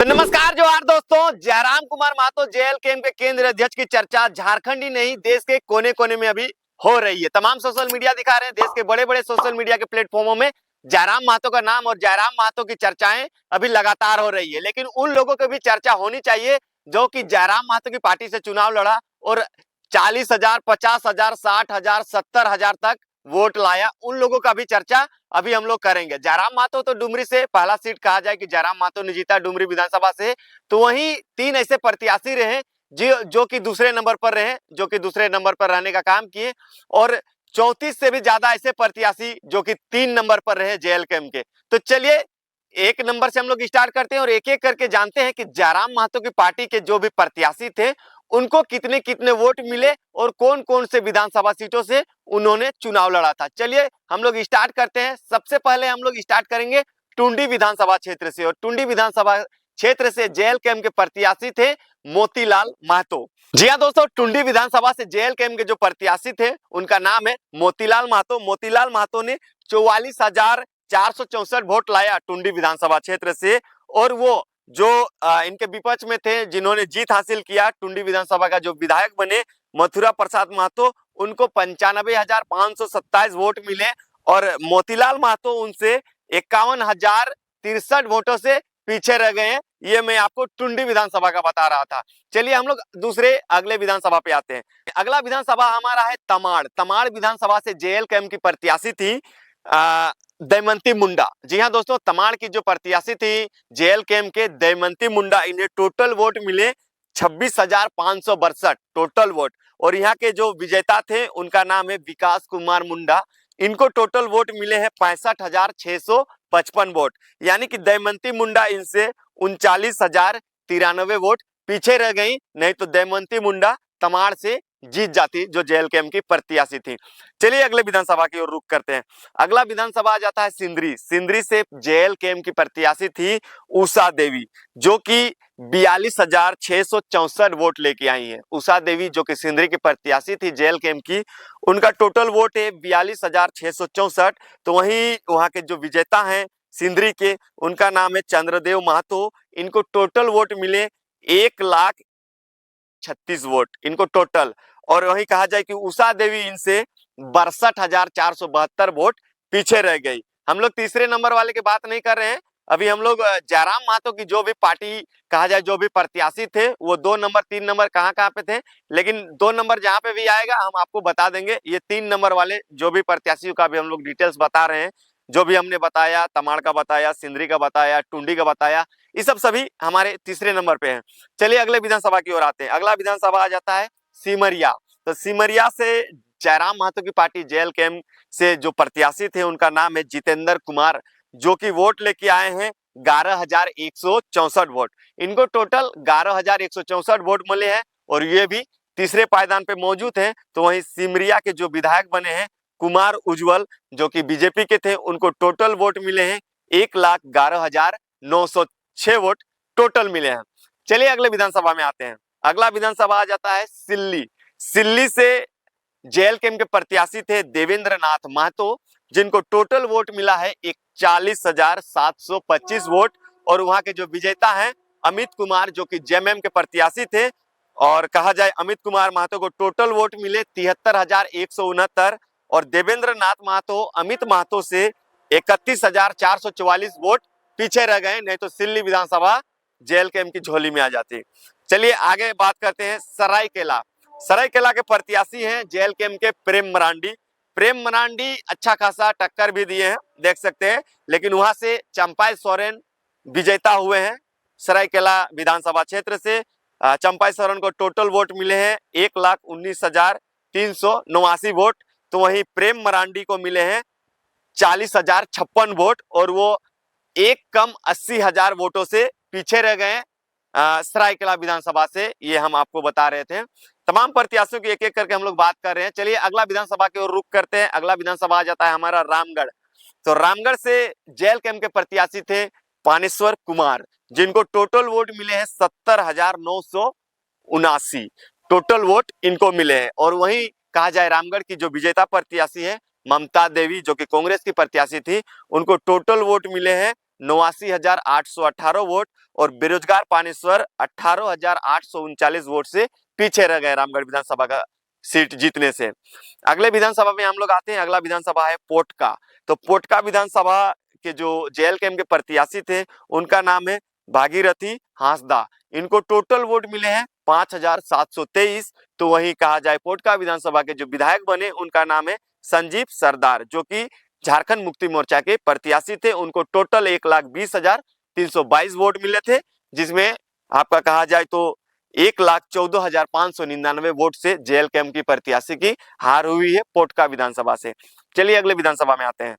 तो नमस्कार जोहार दोस्तों। जयराम कुमार महतो जेएल कैंप के केंद्रीय अध्यक्ष की चर्चा झारखंड ही नहीं देश के कोने कोने में अभी हो रही है। तमाम सोशल मीडिया दिखा रहे हैं, देश के बड़े बड़े सोशल मीडिया के प्लेटफॉर्मों में जयराम महतो का नाम और जयराम महतो की चर्चाएं अभी लगातार हो रही है। लेकिन उन लोगों की भी चर्चा होनी चाहिए जो कि जयराम महतो की पार्टी से चुनाव लड़ा और 40,000, 50,000, 60,000, 70,000 तक वोट लाया। उन लोगों का भी चर्चा अभी हम लोग करेंगे। जयराम महतो तो डुमरी से पहला सीट कहा जाए कि जयराम महतो ने जीता डुमरी विधानसभा से, तो वहीं 3 ऐसे प्रत्याशी रहे जो कि दूसरे नंबर पर रहे, जो कि दूसरे नंबर पर रहने का काम किए, और 34 से भी ज्यादा ऐसे प्रत्याशी जो कि 3 नंबर पर रहे जेएल कैंप के। तो चलिए 1 नंबर से हम लोग स्टार्ट करते हैं और एक एक करके जानते हैं कि जयराम महतो की पार्टी के जो भी प्रत्याशी थे उनको कितने कितने वोट मिले और कौन कौन से विधानसभा सीटों से उन्होंने चुनाव लड़ा था। चलिए हम लोग स्टार्ट करते हैं। सबसे पहले हम लोग स्टार्ट करेंगे टुंडी विधानसभा क्षेत्र से, और टुंडी विधानसभा क्षेत्र से जेएल कैंप के प्रत्याशी थे मोतीलाल महतो। जी हाँ दोस्तों, टुंडी विधानसभा से जेएल कैंप के जो प्रत्याशी थे उनका नाम है मोतीलाल महतो। मोतीलाल महतो ने 44,464 वोट लाया टुंडी विधानसभा क्षेत्र से, और वो जो इनके विपक्ष में थे जिन्होंने जीत हासिल किया टुंडी विधानसभा का जो विधायक बने मथुरा प्रसाद महतो, उनको 95,527 वोट मिले, और मोतीलाल महतो उनसे 51,063 वोटों से पीछे रह गए हैं। ये मैं आपको टुंडी विधानसभा का बता रहा था। चलिए हम लोग दूसरे अगले विधानसभा पे आते हैं। अगला विधानसभा हमारा है तमाड़। तमाड़ विधानसभा से जेएल कैंप की प्रत्याशी थी दमयंती मुंडा। जी हाँ दोस्तों, तमाड़ की जो प्रत्याशी थी जेएल कैंप के दमयंती मुंडा, इन्हें टोटल वोट मिले 26,562 टोटल वोट, और यहाँ के जो विजेता थे उनका नाम है विकास कुमार मुंडा। इनको टोटल वोट मिले हैं 65,655 वोट, यानी कि दमयंती मुंडा इनसे 39,093 वोट पीछे रह गई, नहीं तो दमयंती मुंडा तमाड़ से जीत जाती जो जेएल कैंप की प्रत्याशी थी। चलिए अगले विधानसभा की ओर रुख करते हैं। अगला विधानसभा आ जाता है सिंदरी। सिंदरी से जेएल कैंप की प्रत्याशी थी उषा देवी, जो कि 42,664 वोट लेके आई है। उषा देवी जो कि सिंदरी की प्रत्याशी थी जेएल कैंप की, उनका टोटल वोट है 42,664। तो वहीं वहां के जो विजेता हैं सिंदरी के, उनका नाम है चंद्रदेव महतो। इनको टोटल वोट मिले 1,36,000 वोट इनको टोटल, और वहीं कहा जाए कि उषा देवी इनसे 62,472 वोट पीछे रह गई। हम लोग तीसरे नंबर वाले की बात नहीं कर रहे हैं, अभी हम लोग जयराम महतो की जो भी पार्टी कहा जाए जो भी प्रत्याशी थे वो 2 नंबर 3 नंबर कहाँ कहाँ पे थे, लेकिन 2 नंबर जहां पे भी आएगा हम आपको बता देंगे। ये 3 नंबर वाले जो भी प्रत्याशियों का भी हम लोग डिटेल्स बता रहे हैं, जो भी हमने बताया, तमाड़ का बताया, सिंदरी का बताया, टुंडी का बताया, ये सब सभी हमारे तीसरे नंबर पे हैं। चलिए अगले विधानसभा की ओर आते हैं। अगला विधानसभा आ जाता है सिमरिया। तो सिमरिया से जयराम महतो की पार्टी जेएल कैंप से जो प्रत्याशी थे उनका नाम है जितेंद्र कुमार, जो कि वोट लेके आए हैं 11,164 वोट। इनको टोटल 11,164 वोट मिले हैं, और ये भी तीसरे पायदान पे मौजूद हैं। तो वहीं सिमरिया के जो विधायक बने हैं कुमार उज्जवल, जो कि बीजेपी के थे, उनको टोटल वोट मिले हैं 1,11,906 वोट टोटल मिले हैं। चलिए अगले विधानसभा में आते हैं। अगला विधानसभा आ जाता है सिल्ली। सिल्ली से जेएल कैंप के प्रत्याशी थे देवेंद्र नाथ महतो, जिनको टोटल वोट मिला है 41,725 वोट, और वहां के जो विजेता हैं अमित कुमार, जो कि जेएमएम के प्रत्याशी थे, और कहा जाए अमित कुमार महतो को टोटल वोट मिले 73,169, और देवेंद्र नाथ महतो अमित महतो से 31,444 वोट पीछे रह गए, नहीं तो सिल्ली विधानसभा जेएल कैंप की झोली में आ जाती। चलिए आगे बात करते हैं सरायकेला। सरायकेला के प्रत्याशी हैं जेएल कैंप के प्रेम मरांडी। प्रेम मरांडी अच्छा खासा टक्कर भी दिए हैं, देख सकते हैं, लेकिन वहां से चंपाई सोरेन विजेता हुए हैं सरायकेला विधानसभा क्षेत्र से। चंपाई सोरेन को टोटल वोट मिले हैं 1,19,389 वोट। तो वहीं प्रेम मरांडी को मिले हैं 40,056 वोट, और वो एक कम 80,000 वोटों से पीछे रह गए सरायकेला विधानसभा से। ये हम आपको बता रहे थे। तमाम प्रत्याशियों की एक एक करके हम लोग बात कर रहे हैं। चलिए अगला विधानसभा की ओर रुख करते हैं। अगला विधानसभा आ जाता है हमारा रामगढ़। तो रामगढ़ से जेएल कैंप के प्रत्याशी थे पानेश्वर कुमार, जिनको टोटल वोट मिले हैं 70,979 टोटल वोट इनको मिले हैं। और वहीं कहा जाए रामगढ़ की जो विजेता प्रत्याशी है ममता देवी, जो कि कांग्रेस की प्रत्याशी थी, उनको टोटल वोट मिले हैं 89,818 वोट और बेरोजगार पानेश्वर 18,839 वोट से पीछे रह गए रामगढ़ विधानसभा का सीट जीतने से। अगले विधानसभा में हम लोग आते हैं। अगला विधानसभा है पोटका। तो पोटका विधानसभा के जो जेएलकेएम के प्रत्याशी थे उनका नाम है भागीरथी हांसदा। इनको टोटल वोट मिले हैं 5,723। तो वहीं कहा जाए पोटका विधानसभा के जो विधायक बने उनका नाम है संजीव सरदार, जो कि झारखंड मुक्ति मोर्चा के प्रत्याशी थे। उनको टोटल 1,20,322 वोट मिले थे, जिसमें आपका कहा जाए तो 1,14,599 वोट से जेएलकेएम की प्रत्याशी की हार हुई है पोटका विधानसभा से। चलिए अगले विधानसभा में आते हैं।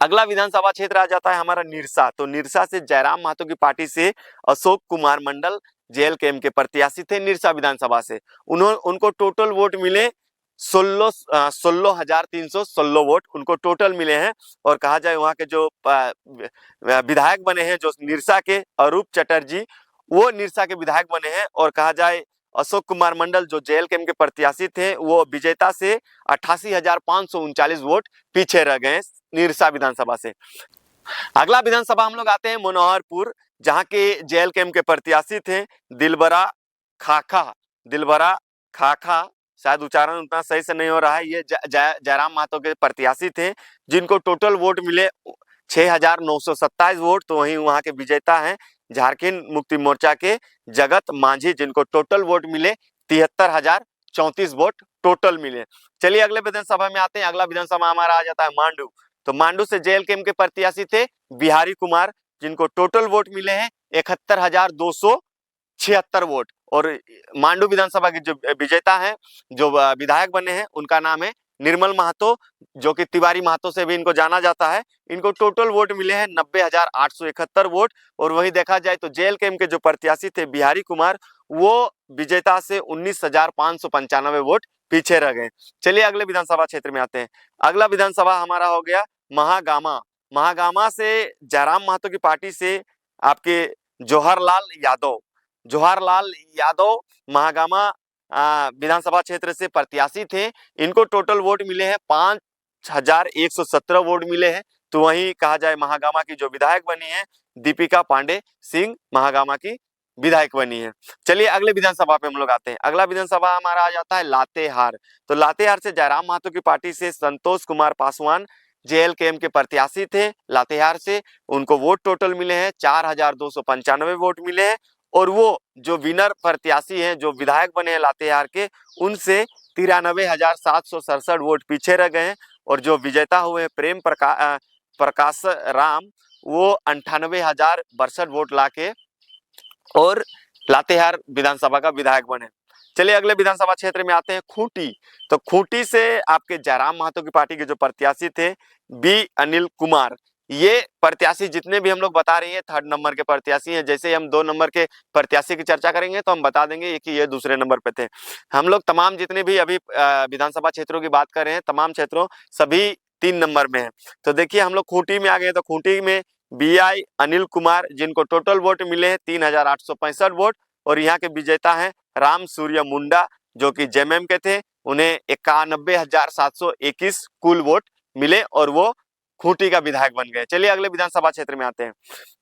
अगला विधानसभा क्षेत्र आ जाता है हमारा निरसा। तो निरसा से जयराम महतो की पार्टी से अशोक कुमार मंडल जेएलकेएम के प्रत्याशी थे निरसा विधानसभा से। उनको टोटल वोट मिले 16,316 वोट उनको टोटल मिले हैं। और कहा जाए वहां के जो विधायक बने हैं जो निरसा के अरूप चटर्जी, वो निरसा के विधायक बने हैं। और कहा जाए अशोक कुमार मंडल जो जेएलकेएम के प्रत्याशी थे वो विजेता से 88,539 वोट पीछे रह गए निरसा विधानसभा से। अगला विधानसभा हम लोग आते हैं मनोहरपुर, जहां के जेएलकेएम के प्रत्याशी थे दिलबरा खाखा, शायद उच्चारण उतना सही से नहीं हो रहा है। ये जयराम महतो के प्रत्याशी थे, जिनको टोटल वोट मिले 6,927 वोट। तो वहीं वहां के विजेता हैं झारखंड मुक्ति मोर्चा के जगत मांझी, जिनको टोटल वोट मिले 73,034 वोट टोटल मिले। चलिए अगले विधानसभा में आते हैं। अगला विधानसभा हमारा आ जाता है मांडू। तो मांडू से जेएलकेएम के प्रत्याशी थे बिहारी कुमार, जिनको टोटल वोट मिले हैं 71,276 वोट। और मांडू विधानसभा के जो विजेता हैं, जो विधायक बने हैं, उनका नाम है निर्मल महतो, जो कि तिवारी महतो से भी इनको जाना जाता है। इनको टोटल वोट मिले हैं 90,871 वोट। और वही देखा जाए तो जेएलकेएम के जो प्रत्याशी थे बिहारी कुमार, वो विजेता से 19,595 वोट पीछे रह गए। चलिए अगले विधानसभा क्षेत्र में आते हैं। अगला विधानसभा हमारा हो गया महागामा से जयराम महतो की पार्टी से आपके जवाहरलाल यादव महागामा विधानसभा क्षेत्र से प्रत्याशी थे। इनको टोटल वोट मिले हैं 5,117 वोट मिले हैं। तो वहीं कहा जाए महागामा की जो विधायक बनी है दीपिका पांडे सिंह महागामा की विधायक बनी है। चलिए अगले विधानसभा पे हम लोग आते हैं। अगला विधानसभा हमारा आ जाता है लातेहार। तो लातेहार से जयराम महतो की पार्टी से संतोष कुमार पासवान जेएलकेएम के प्रत्याशी थे लातेहार से। उनको वोट टोटल मिले हैं 4,295 वोट मिले हैं। और वो जो विनर प्रत्याशी हैं, जो विधायक बने हैं लातेहार के, उनसे 93,767 वोट पीछे रह गए हैं। और जो विजेता हुए प्रेम प्रकाश राम, वो 98,062 वोट लाके और लातेहार विधानसभा का विधायक बने। चलिए अगले विधानसभा क्षेत्र में आते हैं खूंटी। तो खूंटी से आपके जयराम महतो की पार्टी के जो प्रत्याशी थे बी अनिल कुमार, ये प्रत्याशी जितने भी हम लोग बता रहे हैं 3rd नंबर के प्रत्याशी हैं। जैसे हम 2 नंबर के प्रत्याशी की चर्चा करेंगे तो हम बता देंगे कि ये दूसरे नंबर पे थे। हम लोग तमाम जितने भी अभी विधानसभा क्षेत्रों की बात कर रहे हैं, तमाम क्षेत्रों सभी 3 नंबर में है। तो देखिए हम लोग खूंटी में आ गए। तो खूंटी में बीआई अनिल कुमार, जिनको टोटल वोट मिले हैं 3,865 वोट। और यहाँ के विजेता हैं राम सूर्य मुंडा, जो कि जेएमएम के थे। उन्हें 91,721 कुल वोट मिले और वो खूंटी का विधायक बन गए। चलिए अगले विधानसभा क्षेत्र में आते हैं।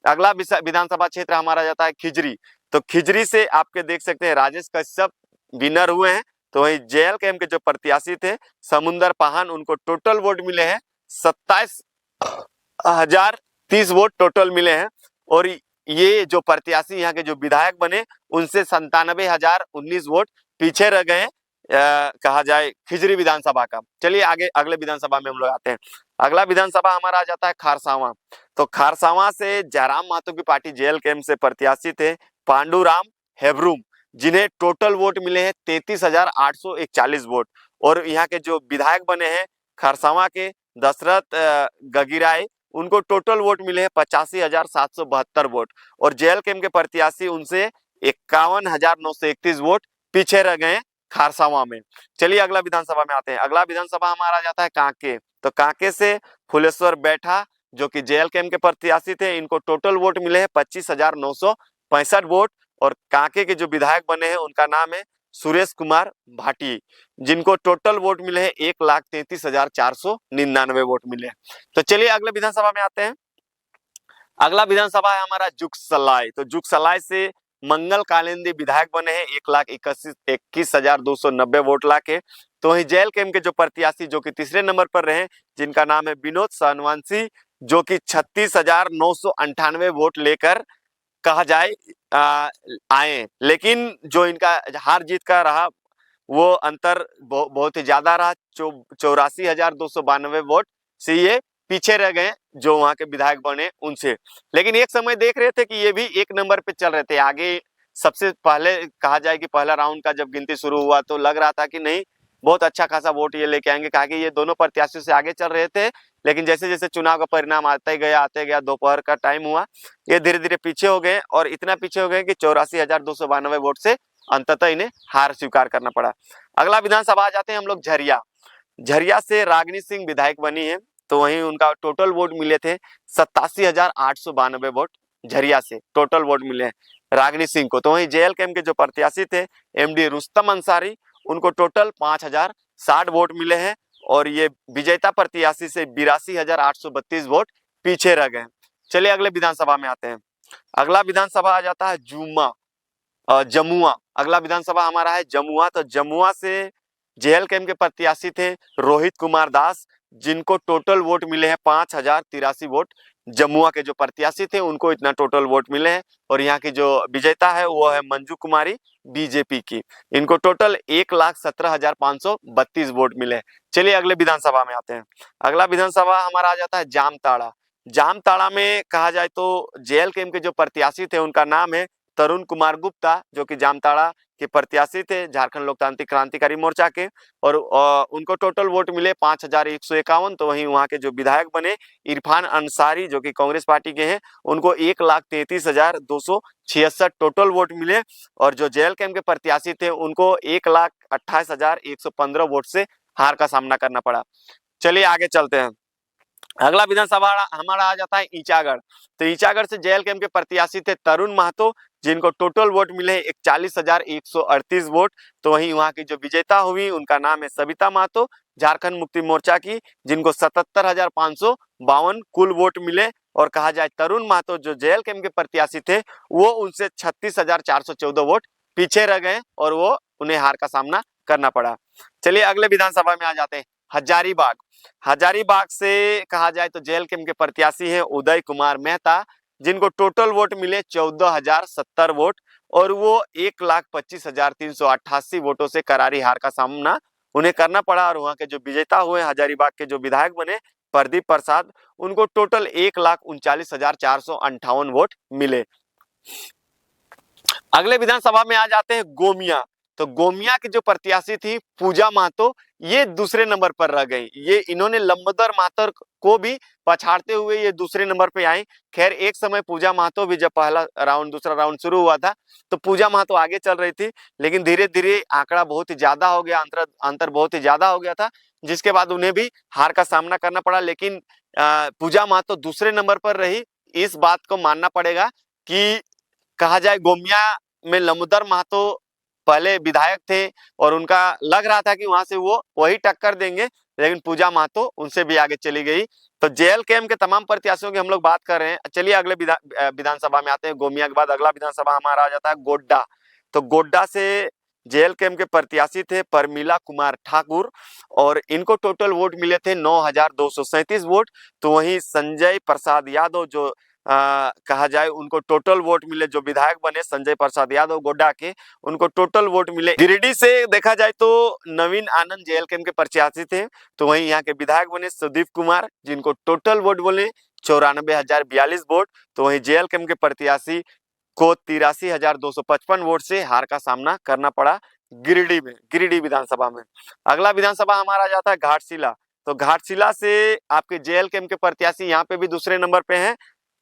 अगला विधानसभा क्षेत्र हमारा जाता है खिजरी। तो खिजरी से आपके देख सकते हैं राजेश कश्यप विनर हुए हैं। तो वही जेएलकेएम के जो प्रत्याशी थे समुंदर पाहन, उनको टोटल वोट मिले हैं 27,030 वोट टोटल मिले हैं। और ये जो प्रत्याशी यहाँ के जो विधायक बने उनसे 97,019 वोट पीछे रह गए कहा जाए खिजरी विधानसभा का। चलिए आगे अगले विधानसभा में हम लोग आते हैं। अगला विधानसभा हमारा आ जाता है खारसावां। तो खारसावां से जयराम महतो की पार्टी जेएलकेएम से प्रत्याशी थे पांडुराम हेब्रुम, जिन्हें टोटल वोट मिले हैं 33,841 वोट। और यहाँ के जो विधायक बने हैं खारसावां के दशरथ गगिराय, उनको टोटल वोट मिले हैं 85,772 वोट। और जेएलकेएम के प्रत्याशी उनसे 51,931 वोट पीछे रह गए खारसावां में। चलिए अगला विधानसभा में आते हैं। अगला विधानसभा हमारा आ जाता है कांके। तो कांके से फुलेश्वर बैठा, जो कि जेएलकेएम के प्रत्याशी थे, इनको टोटल वोट मिले हैं 25,965 वोट। और कांके के जो विधायक बने हैं उनका नाम है सुरेश कुमार भाटी, जिनको टोटल वोट मिले हैं 1,33,499 वोट मिले हैं। तो चलिए अगले विधानसभा में आते हैं। अगला विधानसभा है हमारा जुगसलाई। तो जुगसलाई से मंगल कालिंदी विधायक बने हैं 1,21,290 वोट लाके। तो वहीं जेएल कैंप के जो प्रत्याशी जो कि तीसरे नंबर पर रहे, जिनका नाम है विनोद सानवांसी, जो कि 36,998 वोट लेकर कहा जाए आए। लेकिन जो इनका हार जीत का रहा वो अंतर बहुत ही ज्यादा रहा। 84,292 वोट से ये पीछे रह गए जो वहां के विधायक बने उनसे। लेकिन एक समय देख रहे थे कि ये भी एक नंबर पे चल रहे थे आगे। सबसे पहले कहा जाए कि पहला राउंड का जब गिनती शुरू हुआ तो लग रहा था कि नहीं, बहुत अच्छा खासा वोट ये लेके आएंगे, कहा कि ये दोनों प्रत्याशियों से आगे चल रहे थे। लेकिन जैसे जैसे चुनाव का परिणाम आते गया, दोपहर का टाइम हुआ, ये धीरे धीरे पीछे हो गए और इतना पीछे हो गए कि 84,292 वोट से अंततः इन्हें हार स्वीकार करना पड़ा। अगला विधानसभा आ जाते हैं हम लोग झरिया। झरिया से रागिनी सिंह विधायक बनी है। तो वहीं उनका टोटल वोट मिले थे 87,892 वोट। झरिया से टोटल वोट मिले हैं रागिनी सिंह को। तो वहीं जेएल कैंप के जो प्रत्याशी थे एमडी रुस्तम अंसारी, उनको टोटल 5,060 वोट मिले हैं और ये विजेता प्रत्याशी से 82,832 वोट पीछे रह गए। चलिए अगले विधानसभा में आते हैं। अगला विधानसभा आ जाता है जमुआ। अगला विधानसभा हमारा है जमुआ। तो जमुआ से जेएल कैंप के प्रत्याशी थे रोहित कुमार दास, जिनको टोटल वोट मिले हैं 5,083 वोट। जमुआ के जो प्रत्याशी थे उनको इतना टोटल वोट मिले हैं और यहाँ की जो विजेता है वो है मंजू कुमारी बीजेपी की। इनको टोटल 1,17,532 वोट मिले हैं। चलिए अगले विधानसभा में आते हैं। अगला विधानसभा हमारा आ जाता है जामताड़ा। जामताड़ा में कहा जाए तो जेएल कैंप के जो प्रत्याशी थे उनका नाम है तरुण कुमार गुप्ता, जो कि जामताड़ा के प्रत्याशी थे झारखंड लोकतांत्रिक क्रांतिकारी मोर्चा के। और उनको टोटल वोट मिले 5,151। तो वहीं वहां के जो विधायक बने इरफान अंसारी, जो कि कांग्रेस पार्टी के हैं, उनको 1,33,266 टोटल वोट मिले। और जो जेएल कैंप के प्रत्याशी थे उनको 1,28,115 वोट से हार का सामना करना पड़ा। चलिए आगे चलते हैं। अगला विधानसभा हमारा आ जाता है ईचागढ़। तो ईचागढ़ से जेएल कैंप के प्रत्याशी थे तरुण महतो, जिनको टोटल वोट मिले 41,138 वोट। तो वहीं वहां की जो विजेता हुई उनका नाम है सविता महतो, झारखंड मुक्ति मोर्चा की, जिनको 77,552 कुल वोट मिले। और कहा जाए तरुण महतो जो जेएल कैंप के प्रत्याशी थे वो उनसे 36,414 वोट पीछे रह गए और वो उन्हें हार का सामना करना पड़ा। चलिए अगले विधानसभा में आ जाते हैं हजारीबाग। हजारीबाग से कहा जाए तो जेएल कैंप के प्रत्याशी हैं उदय कुमार मेहता, जिनको टोटल वोट मिले 14,070 वोट और वो 1,25,388 वोटों से करारी हार का सामना उन्हें करना पड़ा। और वहां के जो विजेता हुए हजारीबाग के जो विधायक बने प्रदीप प्रसाद, उनको टोटल 1,39,458 वोट मिले। अगले विधानसभा में आ जाते हैं गोमिया। तो गोमिया की जो प्रत्याशी थी पूजा महतो, ये दूसरे नंबर पर रह गई। ये इन्होंने लंबोदर महतो को भी पछाड़ते हुए ये दूसरे नंबर पे आई। खैर एक समय पूजा महतो भी, जब पहला राउंड दूसरा राउंड शुरू हुआ था तो पूजा महतो आगे चल रही थी, लेकिन धीरे धीरे आंकड़ा बहुत ही ज्यादा हो गया, अंतर बहुत ही ज्यादा हो गया था, जिसके बाद उन्हें भी हार का सामना करना पड़ा। लेकिन पूजा महतो दूसरे नंबर पर रही। इस बात को मानना पड़ेगा कि कहा जाए गोमिया में लंबोदर महतो पहले विधायक थे और उनका लग रहा था कि वहां से वो वही टक्कर देंगे, लेकिन पूजा महतो उनसे भी आगे चली गई। तो जेएल कैंप के तमाम प्रत्याशियों की हम लोग बात कर रहे हैं। चलिए अगले विधानसभा में आते हैं। गोमिया के बाद अगला विधानसभा हमारा आ जाता है गोड्डा। तो गोड्डा से जेएल कैंप के प्रत्याशी थे परमिला कुमार ठाकुर और इनको टोटल वोट मिले थे 9,237 वोट। तो वहीं संजय प्रसाद यादव जो कहा जाए उनको टोटल वोट मिले, जो विधायक बने संजय प्रसाद यादव गोड्डा के, उनको टोटल वोट मिले। गिरिडीह से देखा जाए तो नवीन आनंद जेएल कैंप के प्रत्याशी थे। तो वहीं यहाँ के विधायक बने सुदीप कुमार, जिनको टोटल वोट बोले 94,042 वोट। तो वहीं जेएल कैंप के प्रत्याशी को 83,255 वोट से हार का सामना करना पड़ा गिरिडीह में, गिरिडीह विधानसभा में। अगला विधानसभा हमारा जाता है घाटशिला। तो घाटशिला से आपके जेएल कैंप के प्रत्याशी यहाँ पे भी दूसरे नंबर पे हैं,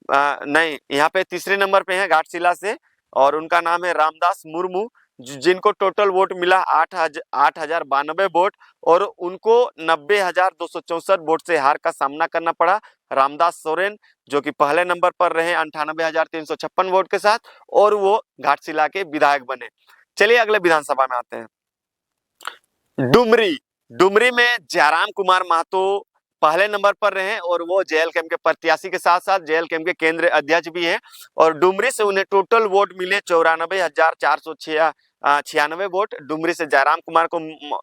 नहीं यहाँ पे तीसरे नंबर पे है घाटशिला से, और उनका नाम है रामदास मुर्मू, जिनको टोटल वोट मिला 8,092 वोट और उनको 90,264 वोट से हार का सामना करना पड़ा। रामदास सोरेन जो कि पहले नंबर पर रहे 98,356 वोट के साथ और वो घाटशिला के विधायक बने। चलिए अगले विधानसभा में आते हैं। डुमरी। डुमरी में जयराम कुमार महतो पहले नंबर पर रहे और वो जेएलकेएम के प्रत्याशी के साथ साथ जेएलकेएम के केंद्रीय अध्यक्ष भी हैं। और डुमरी से उन्हें टोटल वोट मिले 94,496 वोट। डुमरी से जयराम कुमार को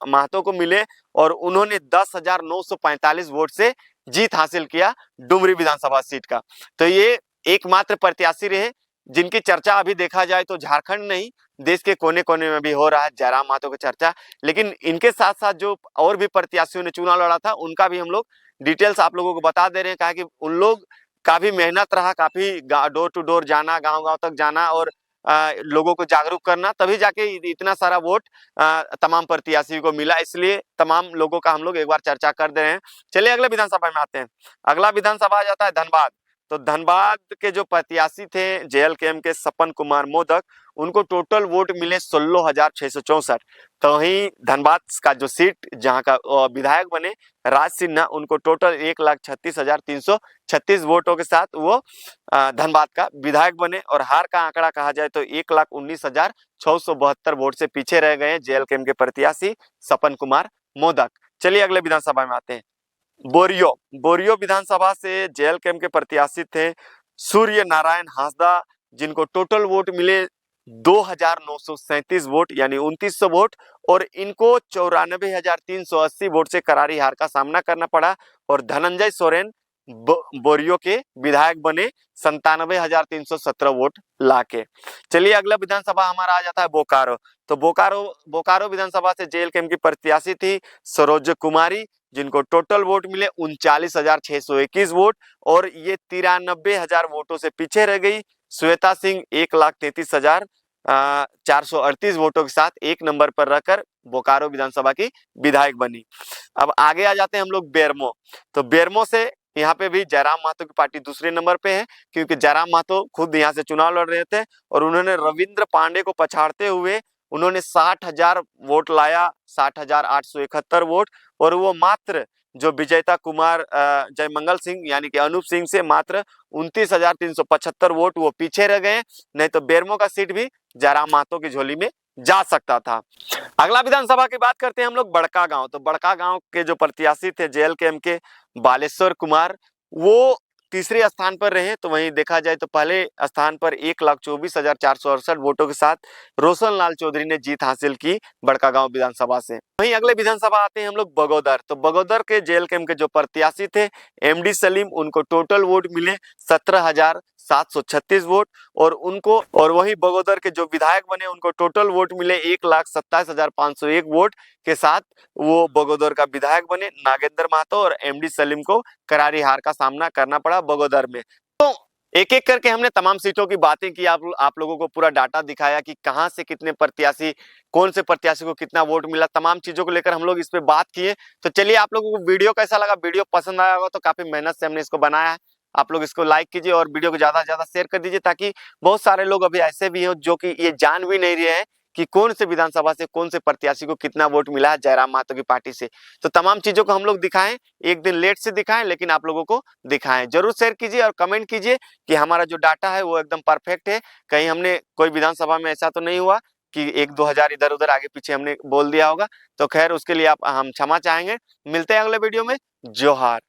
महतो को मिले और उन्होंने 10,945 वोट से जीत हासिल किया डुमरी विधानसभा सीट का। तो ये एकमात्र प्रत्याशी रहे जिनकी चर्चा अभी देखा जाए तो झारखंड नहीं, देश के कोने कोने में भी हो रहा है जयराम महतो की चर्चा। लेकिन इनके साथ साथ जो और भी प्रत्याशियों ने चुनाव लड़ा था उनका भी हम लोग डिटेल्स आप लोगों को बता दे रहे हैं, कहा कि उन लोग का भी मेहनत रहा, काफी डोर टू डोर जाना, गांव-गांव तक जाना और लोगों को जागरूक करना, तभी जाके इतना सारा वोट तमाम प्रत्याशियों को मिला। इसलिए तमाम लोगों का हम लोग एक बार चर्चा कर दे रहे हैं। चलिए अगले विधानसभा में आते हैं। अगला विधानसभा आ जाता है धनबाद। तो धनबाद के जो प्रत्याशी थे जेएलकेएम के सपन कुमार मोदक, उनको टोटल वोट मिले 16,664। तो वहीं धनबाद का जो सीट जहां का विधायक बने राज सिन्हा, उनको टोटल 1,36,336 वोटों के साथ वो धनबाद का विधायक बने। और हार का आंकड़ा कहा जाए तो 1,19,672 वोट से पीछे रह गए जेएलकेएम के प्रत्याशी सपन कुमार मोदक। चलिए अगले विधानसभा में आते हैं। बोरियो विधानसभा से जेएलकेएम के प्रत्याशी थे सूर्य नारायण हांसदा, जिनको टोटल वोट मिले 2,937 वोट यानी 2,900 वोट और इनको 94,380 वोट से करारी हार का सामना करना पड़ा। और धनंजय सोरेन बोरियो के विधायक बने 97,317 वोट लाके। चलिए अगला विधानसभा हमारा आ जाता है बोकारो। तो बोकारो विधानसभा से जेएलकेएम की प्रत्याशी थी सरोज कुमारी, जिनको टोटल वोट मिले 39,621 वोट और ये 93,000 वोटों से पीछे रह गई। श्वेता सिंह 1,33,438 वोटों के साथ एक नंबर पर रहकर बोकारो विधानसभा की विधायक बनी। अब आगे आ जाते हैं हम लोग बेरमो। तो बेरमो से यहाँ पे भी जयराम महतो की पार्टी दूसरे नंबर पे है, क्योंकि जयराम महतो खुद यहाँ से चुनाव लड़ रहे थे और उन्होंने रविंद्र पांडे को पछाड़ते हुए उन्होंने 60,000 वोट लाया, 60,871 वोट। और वो मात्र जो विजेता कुमार जयमंगल सिंह यानी कि अनूप सिंह से मात्र 29,375 वोट वो पीछे रह गए, नहीं तो बेरमो का सीट भी जयराम महतो की झोली में जा सकता था। अगला विधानसभा की बात करते हैं हम लोग बड़का गांव। तो बड़का गांव के जो प्रत्याशी थे जेएलकेएम के बालेश्वर कुमार, वो तीसरे स्थान पर रहे। तो वहीं देखा जाए तो पहले स्थान पर 1,24,468 वोटों के साथ रोशन लाल चौधरी ने जीत हासिल की बड़कागांव विधानसभा से। वहीं अगले विधानसभा आते हैं हम लोग बगोदर। तो बगोदर के जेएलकेएम के जो प्रत्याशी थे एमडी सलीम, उनको टोटल वोट मिले 17,736 वोट और वहीं बगोदर के जो विधायक बने उनको टोटल वोट मिले 1,27,501 वोट के साथ वो बगोदर का विधायक बने। नागेंद्र महतो और एमडी सलीम को करारी हार का सामना करना पड़ा बगोदर में। तो एक एक करके हमने तमाम सीटों की बातें की, आप लोगों को पूरा डाटा दिखाया कि कहां से कितने प्रत्याशी, कौन से प्रत्याशी को कितना वोट मिला, तमाम चीजों को लेकर हम लोग इस पे बात किए। तो चलिए आप लोगों को वीडियो कैसा लगा, वीडियो पसंद आया होगा तो काफी मेहनत से हमने इसको बनाया है। आप लोग इसको लाइक कीजिए और वीडियो को ज्यादा से ज्यादा शेयर कर दीजिए, ताकि बहुत सारे लोग अभी ऐसे भी हो जो कि ये जान भी नहीं रहे हैं कि कौन से विधानसभा से कौन से प्रत्याशी को कितना वोट मिला है जयराम महतो की पार्टी से। तो तमाम चीजों को हम लोग दिखाएं, एक दिन लेट से दिखाएं लेकिन आप लोगों को दिखाएं। जरूर शेयर कीजिए और कमेंट कीजिए कि हमारा जो डाटा है वो एकदम परफेक्ट है, कहीं हमने कोई विधानसभा में ऐसा तो नहीं हुआ कि 1-2 हजार इधर उधर आगे पीछे हमने बोल दिया होगा। तो खैर उसके लिए हम क्षमा चाहेंगे। मिलते हैं अगले वीडियो में। जोहार।